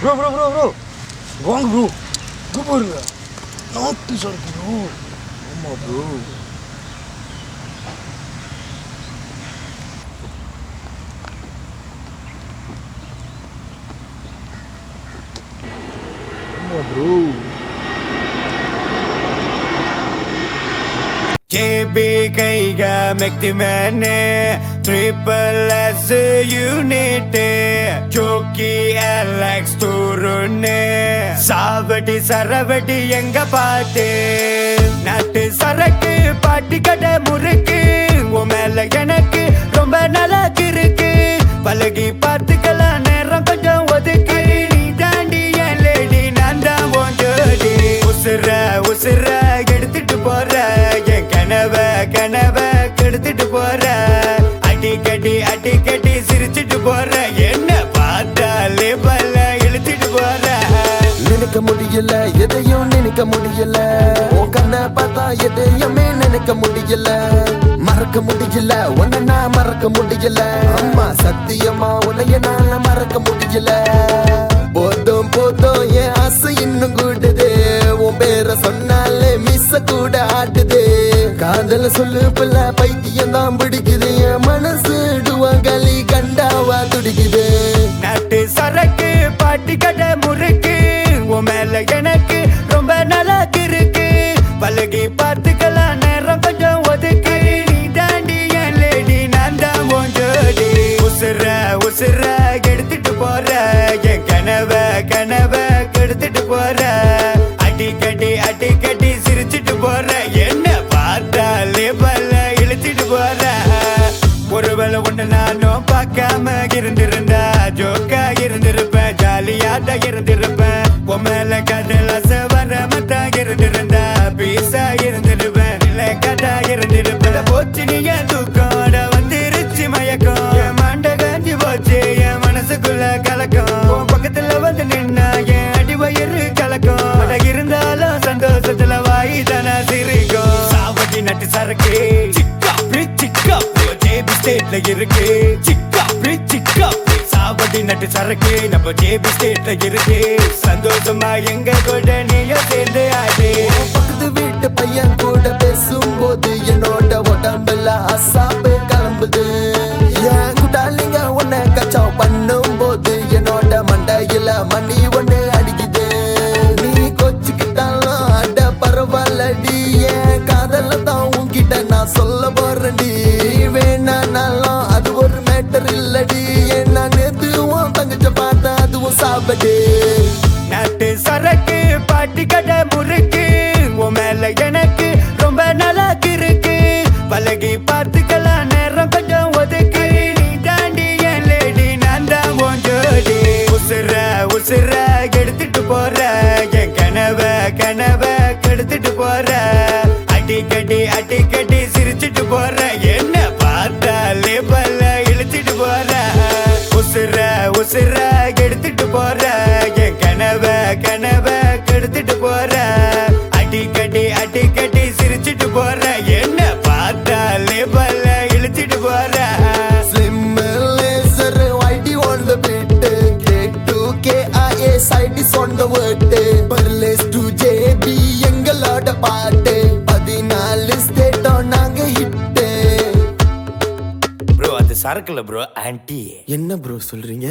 Bro வாங்க bro. இங்கே பாருங்க, நாட்டு சரக்கு ப்ரோ. ஆமாம் ப்ரோ. ஆமாம் ப்ரோ. KB ಕೈಗ ಮೆಕ್ತಿ ಮ್ಯಾನೆ ಟ್ರಿಪಲ್ ಎಸ್ ಯೂನಿಟ್ ಜೋಕಿ ಎಲೆಕ್ಸ್ ತೂರುನೆ சாவடி சரவடி எங்க பாட்டு நாட்டு சரக்கு பாட்டி கடை முறுக்கு உன் மேல எனக்கு ரொம்ப நல்லா இருக்கு பழகி பார்த்துக்கலாம் நேரம் கொஞ்சம் ஒதுக்கு நீ தாண்டி என் லேடி நான் தான் உன் ஜோடி உசுர எடுத்துட்டு போற என் கனவ கெடுத்துட்டு போற அடிக்கடி சிரிச்சிட்டு போற என்ன பார்த்தாலே பல்ல இழுத்துட்டு போற நினைக்க முடியல எதையும் நினைக்க முடியல உன் கண்ணை பார்த்தா எதையுமே நினைக்க முடியல மறக்க முடியல உன்னை நான் மறக்க முடியல அம்மா சத்தியமா உன்னைய நான் மறக்க முடியல போதும் என் ஆசை இன்னும் கூடுது உன் பேரை சொன்னாலே மிஸ்ஸ கூட ஆட்டுது காதல சொல்லு பிள்ள பைத்தியம் தான் பிடிக்குது என் மனசு களி கண்டாவா துடிக்குது நாட்டு சரக்கு பாட்டி கடை முறுக்கு உன் மேல எனக்கு ரொம்ப நல்லா இருக்கு பழகி பார்த்துக்கலாம் நேரம் கொஞ்சம் ஒதுக்கு நீ தாண்டி என் லேடி நான் தான் உன் ஜோடி உசுர எடுத்துட்டு போற என் கனவ கெடுத்துட்டு போற அடிக்கடி சிரிச்சிட்டு போற என்ன பார்த்தாலே பல்ல இழுத்துட்டு போற ஒருவேளை ஒண்ணு நானும் பார்க்காம இருந்திருந்தா ஜோக்கா இருந்திருப்பேன் ஜாலியாட்ட இருந்திருப்பேன் உன் மேல கடல வரமத்தா இருந்திருந்தா பீசா இருந்திருப்பேன் இல்ல கட்டா இருந்திருப்பேன் போச்சு நீ என் தூக்கோட வந்துருச்சு மயக்கம் என் மாண்ட காஞ்சி போச்சு என் மனசுக்குள்ள கலக்கம் பக்கத்துல வந்து நின்னா என் அடி வயிறு கலக்கம் இருந்தாலும் சந்தோஷத்துல வாய் தானா சிரிக்கும் சாவடி நட்டு சரக்கு சிக்கா ஜேபி ஸ்டேட்ல இருக்கு சிக்கா சாவடி நட்டு சரக்கு நம்ம ஜேபி ஸ்டேட்ல இருக்கு சந்தோஷமா எங்க கூட நீயும் சேர்ந்து ஆடு பக்கத்து வீட்டு பையன் கூட பேசும்போது என்னோட உடம்புல அசாப்பு கிளம்புது என் குட்டாலிங்க உன்னை கச்சாவ் பண்ணும் போது என்னோட மண்டையில மணி ஒண்ணு அடிக்குது நீ கொச்சுக்கிட்டாலும் அட பரவாயில்லடி என் காதல தான் உன்கிட்ட நான் சொல்ல போறேன்டி வேணானாலும் அது ஒரு மேட்டர் இல்லடி என்ன நேத்துவும் தங்கச்ச பார்த்தா அதுவும் சாப்படி நாட்டு சரக்கு பாட்டி கடை முறுக்கு உன் மேல எனக்கு ரொம்ப நல்லா இருக்கு பழகி பார்த்துக்கலாம் நேரம் கொஞ்சம் ஒதுக்கு நீ தாண்டி என் லேடி நான் தான் உன் ஜோடி உசுர எடுத்துட்டு போற என் கனவ கெடுத்துட்டு போற அடிக்கடி சிரிச்சிட்டு போற என்ன பார்த்தாலே பல்ல இழுத்துட்டு போற உசுர எடுத்துட்டு போற என் கனவ கெடுத்துட்டு போற அடிக்கடி சிரிச்சிட்டு போற என்ன பார்த்தாலே பல்ல இழுத்துட்டு போற Slim laser YD on the beat K2KIA side is on the word Burles to JB எங்களோட பாட்டு 14 ஸ்டேட் நாங்க ஹிட் ப்ரோ அது சரக்குல ப்ரோ ஆன்டி என்ன ப்ரோ சொல்றீங்க